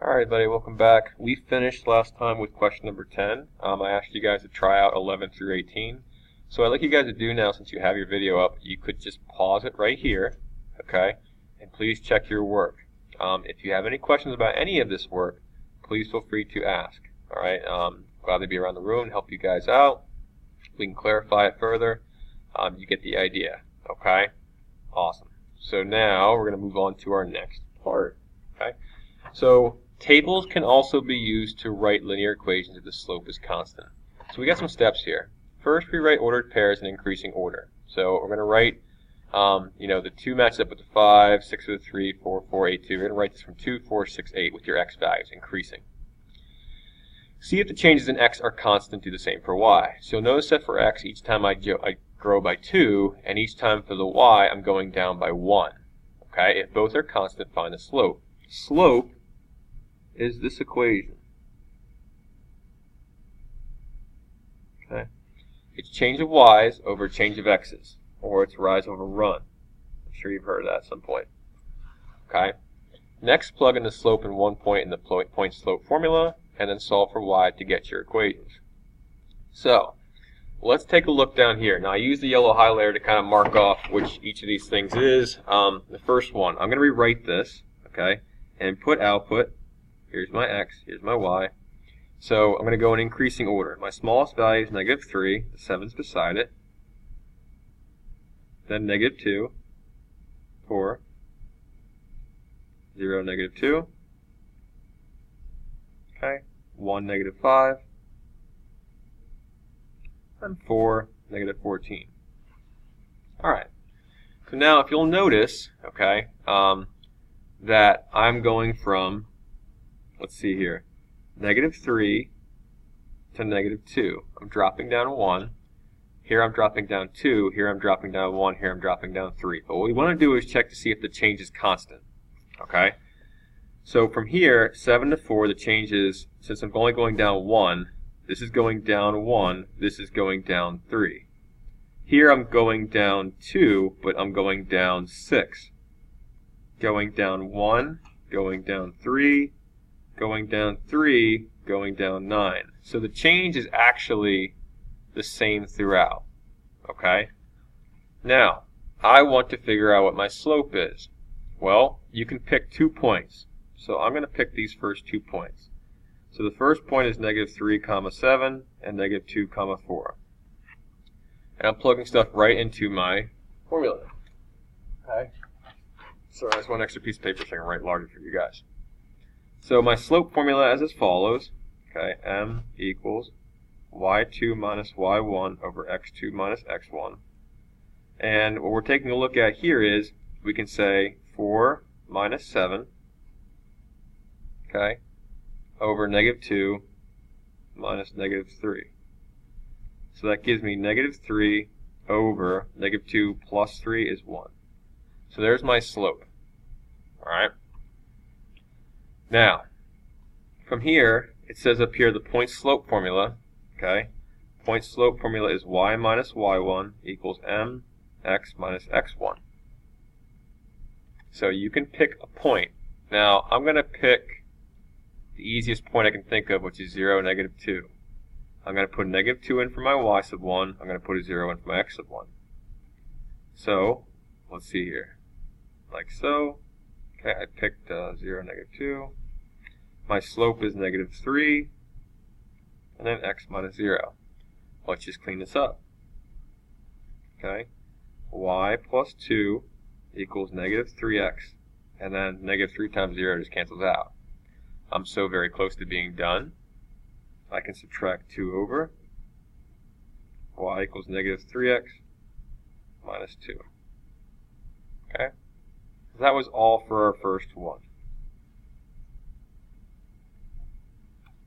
Alright, everybody, welcome back. We finished last time with question number 10. I asked you guys to try out 11 through 18. So what I'd like you guys to do now, since you have your video up, you could just pause it right here, okay? And please check your work. If you have any questions about any of this work, please feel free to ask. Alright, glad to be around the room and help you guys out. We can clarify it further. You get the idea, okay? Awesome. So now we're going to move on to our next part, okay? So tables can also be used to write linear equations if the slope is constant. So we got some steps here. First, we write ordered pairs in increasing order. So we're going to write, the 2 matches up with the 5, 6 with the 3, 4, 4, 8, 2. We're going to write this from 2, 4, 6, 8 with your x values increasing. See if the changes in x are constant, do the same for y. So you'll notice that for x, each time I grow by 2, and each time for the y, I'm going down by 1. Okay, if both are constant, find the slope. Slope is this equation. Okay, it's change of y's over change of x's, or it's rise over run. I'm sure you've heard of that at some point. Okay, next plug in the slope in one point in the point slope formula, and then solve for y to get your equations. So let's take a look down here. Now I use the yellow highlighter to kind of mark off which each of these things is. The first one, I'm going to rewrite this, okay, and put output. Here's my x, here's my y. So I'm going to go in increasing order. My smallest value is -3, the 7's beside it. Then -2, 4, 0, -2. Okay, 1, -5. And 4, -14. Alright, so now if you'll notice, okay, that I'm going from, let's see here, -3 to -2. I'm dropping down 1. Here I'm dropping down 2. Here I'm dropping down 1. Here I'm dropping down 3. But what we want to do is check to see if the change is constant. Okay? So from here, 7 to 4, the change is, since I'm only going down 1, this is going down 1, this is going down 3. Here I'm going down 2, but I'm going down 6. Going down 1, going down 3, going down 3, going down 9. So the change is actually the same throughout. Okay? Now, I want to figure out what my slope is. Well, you can pick 2 points. So I'm going to pick these first 2 points. So the first point is -3, 7 and -2, 4. And I'm plugging stuff right into my formula. Okay? So that's one extra piece of paper so I can write larger for you guys. So my slope formula is as follows. Okay, m equals y2 minus y1 over x2 minus x1. And what we're taking a look at here is we can say 4 minus 7, okay, over -2 minus -3. So that gives me -3 over -2 plus 3 is 1. So there's my slope. Alright? Now, from here, it says up here the point slope formula. Okay? Point slope formula is y minus y1 equals mx minus x1. So you can pick a point. Now, I'm going to pick the easiest point I can think of, which is 0, -2. I'm going to put -2 in for my y sub 1. I'm going to put a 0 in for my x sub 1. So, let's see here. Like so. Okay, I picked 0, -2. My slope is -3. And then x minus 0. Let's just clean this up. Okay. Y plus 2 equals -3x. And then -3 times 0 just cancels out. I'm so very close to being done. I can subtract 2 over. Y equals -3x minus 2. Okay? That was all for our first one.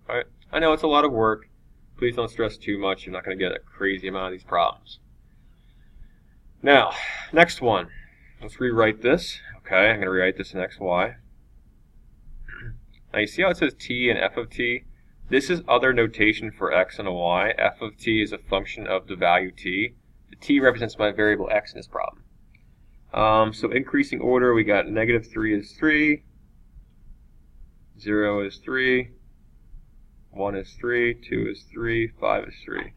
Alright, I know it's a lot of work. Please don't stress too much. You're not going to get a crazy amount of these problems. Now, next one. Let's rewrite this. Okay, I'm going to rewrite this in xy. Now you see how it says t and f of t? This is other notation for x and a y. F of t is a function of the value t. The t represents my variable x in this problem. So increasing order, we got -3 is 3, 0 is 3, 1 is 3, 2 is 3, 5 is 3.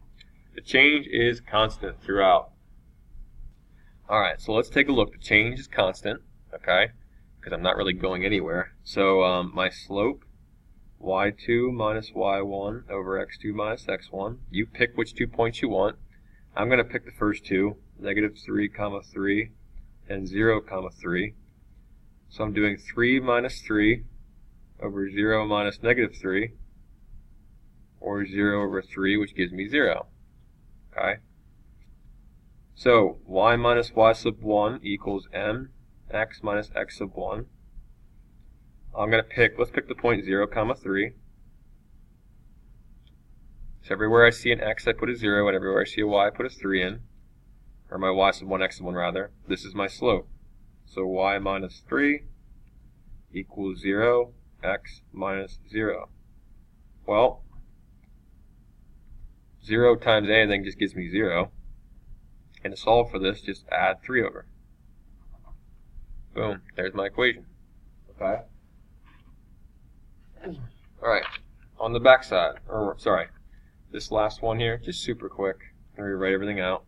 The change is constant throughout. Alright, so let's take a look. The change is constant, okay, because I'm not really going anywhere. So my slope, y2 minus y1 over x2 minus x1. You pick which 2 points you want. I'm going to pick the first two, -3, 3, and 0, 3. So I'm doing 3 minus 3 over 0 minus -3, or 0 over 3, which gives me 0. Okay? So y minus y sub 1 equals mx minus x sub 1. I'm going to let's pick the point 0, 3. So everywhere I see an x, I put a 0, and everywhere I see a y, I put a 3 in. Or my y sub 1, x sub 1 rather. This is my slope. So y minus 3 equals 0, x minus 0. Well, 0 times anything just gives me 0. And to solve for this, just add 3 over. Boom, there's my equation. Okay? Alright, on the back side, or sorry, this last one here, just super quick. I'm going to write everything out.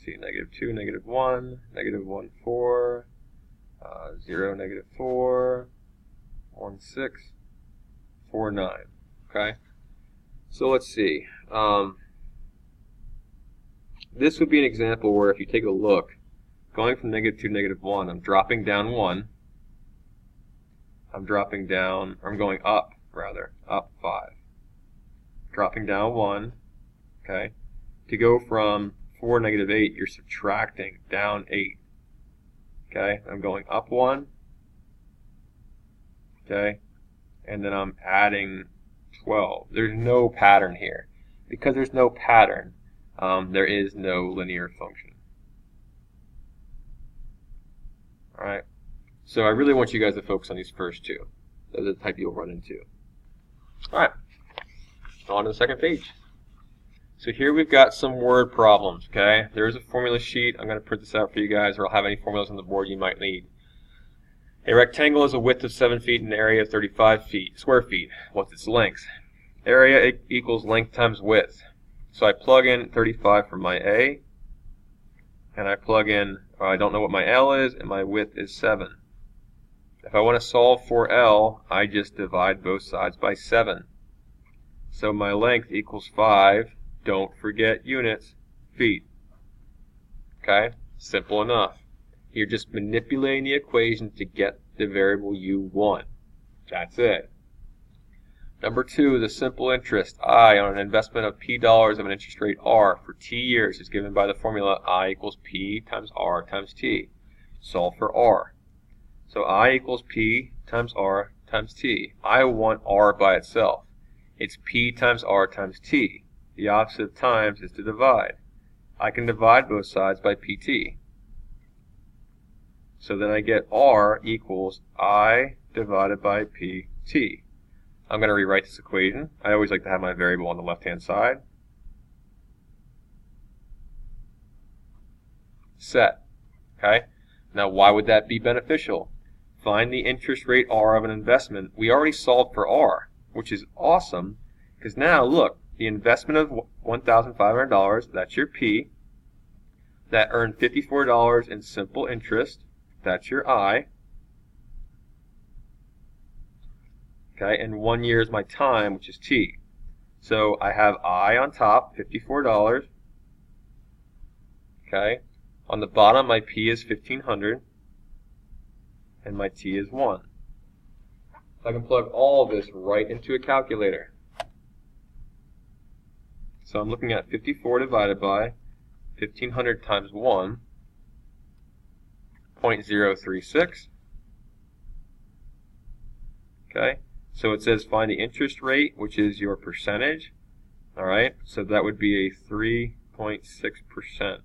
See, -2, -1, -1, 4, 0, -4, 1, 6, 4, 9. Okay? So let's see. This would be an example where if you take a look, going from -2 to -1, I'm dropping down 1. I'm going up, rather, up 5. Dropping down 1, okay? To go from 4, -8, you're subtracting down 8. Okay? I'm going up 1, okay? And then I'm adding 12. There's no pattern here. Because there's no pattern, there is no linear function. Alright? So I really want you guys to focus on these first two. Those are the type you'll run into. Alright. On to the second page. So here we've got some word problems, okay? There is a formula sheet. I'm going to print this out for you guys, or I'll have any formulas on the board you might need. A rectangle has a width of 7 feet and an area of 35 square feet. What's its length? Area equals length times width. So I plug in 35 for my A, and I plug in, I don't know what my L is, and my width is 7. If I want to solve for L, I just divide both sides by 7. So my length equals 5. Don't forget units, feet. Okay? Simple enough. You're just manipulating the equation to get the variable you want. That's it. Number 2, the simple interest, I, on an investment of P dollars of an interest rate R for T years is given by the formula I equals P times R times T. Solve for R. So I equals P times R times T. I want R by itself. It's P times R times T. The opposite of times is to divide. I can divide both sides by PT. So then I get R equals I divided by PT. I'm going to rewrite this equation. I always like to have my variable on the left-hand side. Set. Okay? Now why would that be beneficial? Find the interest rate R of an investment. We already solved for R, which is awesome, because now look, the investment of $1,500, that's your P, that earned $54 in simple interest, that's your I. Okay, and 1 year is my time, which is T. So I have I on top, $54. Okay, on the bottom my P is 1,500, and my T is 1. So I can plug all of this right into a calculator. So I'm looking at 54 divided by 1,500 times 1, 0.036. Okay. So it says find the interest rate, which is your percentage. Alright, so that would be a 3.6%.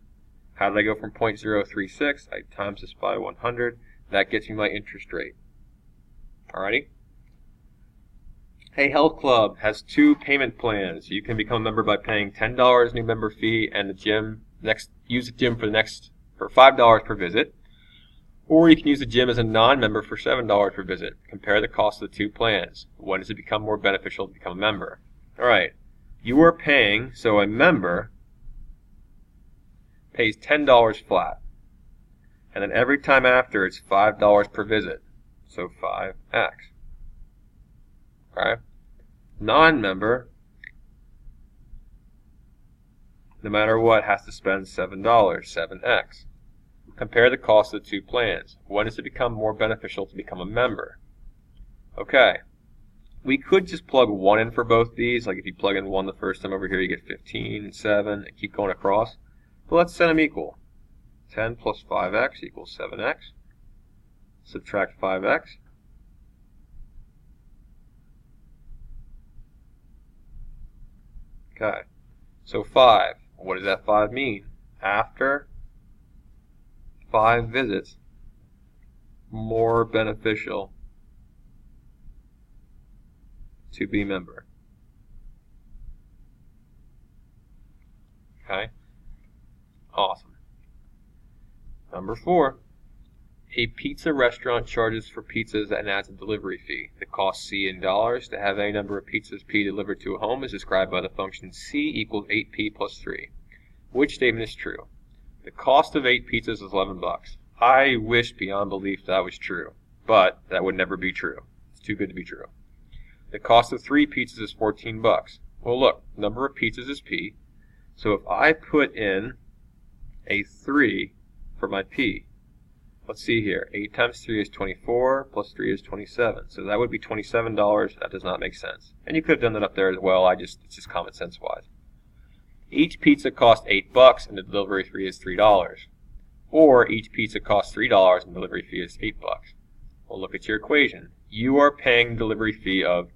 How did I go from 0.036? I times this by 100. That gets me my interest rate. Alrighty? Hey Health Club has 2 payment plans. You can become a member by paying $10 new member fee and use the gym for $5 per visit. Or you can use the gym as a non-member for $7 per visit. Compare the cost of the two plans. When does it become more beneficial to become a member? Alright, you are paying, so a member pays $10 flat. And then every time after it's $5 per visit. So 5x. Okay? Non-member, no matter what, has to spend $7, 7x. Compare the cost of the two plans. When does it become more beneficial to become a member? Okay. We could just plug 1 in for both these. Like if you plug in 1 the first time over here, you get 15, 7, and keep going across. But let's set them equal. 10 plus 5x equals 7x. Subtract 5x. Okay. So 5. What does that 5 mean? After 5 visits, more beneficial to be member. Okay? Awesome. Number 4. A pizza restaurant charges for pizzas and adds a delivery fee. The cost C in dollars to have any number of pizzas P delivered to a home is described by the function C equals 8P plus 3. Which statement is true? The cost of 8 pizzas is $11. I wish beyond belief that was true, but that would never be true. It's too good to be true. The cost of 3 pizzas is $14. Well, look, number of pizzas is P. So if I put in a 3 for my P, let's see here. 8 times 3 is 24, plus 3 is 27. So that would be $27. That does not make sense. And you could have done that up there as well. It's just common sense wise. Each pizza costs $8 and the delivery fee is $3. Or each pizza costs $3 and the delivery fee is $8. Well, look at your equation. You are paying the delivery fee of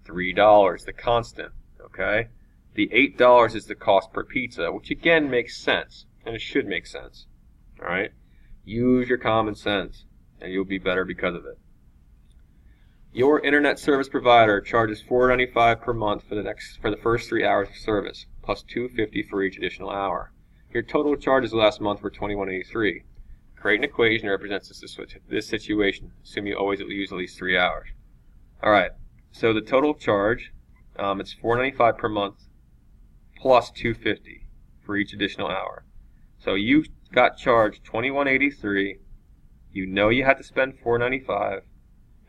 $3, the constant. Okay? The $8 is the cost per pizza, which again makes sense. And it should make sense. Alright? Use your common sense, and you'll be better because of it. Your internet service provider charges $4.95 per month for the first 3 hours of service, plus $2.50 for each additional hour. Your total charges last month were $21.83. Create an equation that represents this situation. Assume you always use at least 3 hours. All right. So the total charge, it's $4.95 per month, plus $2.50 for each additional hour. So you got charged $21.83. You know you had to spend $4.95,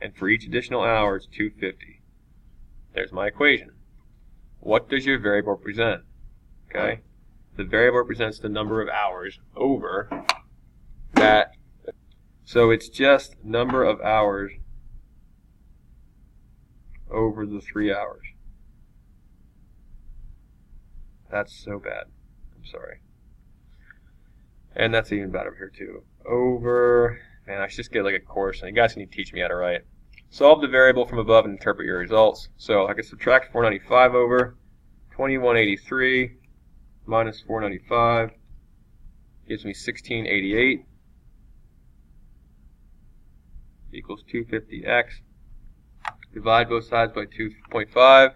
and for each additional hour it's $2.50. There's my equation. What does your variable represent? Okay, the variable represents the number of hours over that. So it's just number of hours over the 3 hours. That's so bad. I'm sorry. And that's even bad over here too. Over, man, I should just get like a course, and you guys need to teach me how to write. Solve the variable from above and interpret your results. So I can subtract 495 over 2183 minus 495 gives me 1688 equals 250x. Divide both sides by 2.5,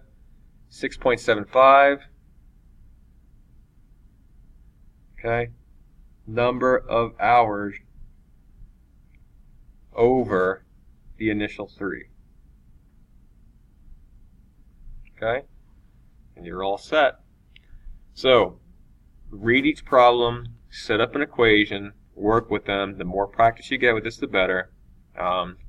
6.75. Okay. Number of hours over the initial 3. Okay? And you're all set. So, read each problem, set up an equation, work with them. The more practice you get with this, the better.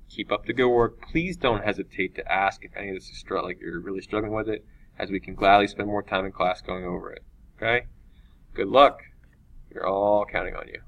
Keep up the good work. Please don't hesitate to ask if any of this is like you're really struggling with it, as we can gladly spend more time in class going over it. Okay? Good luck. We're all counting on you.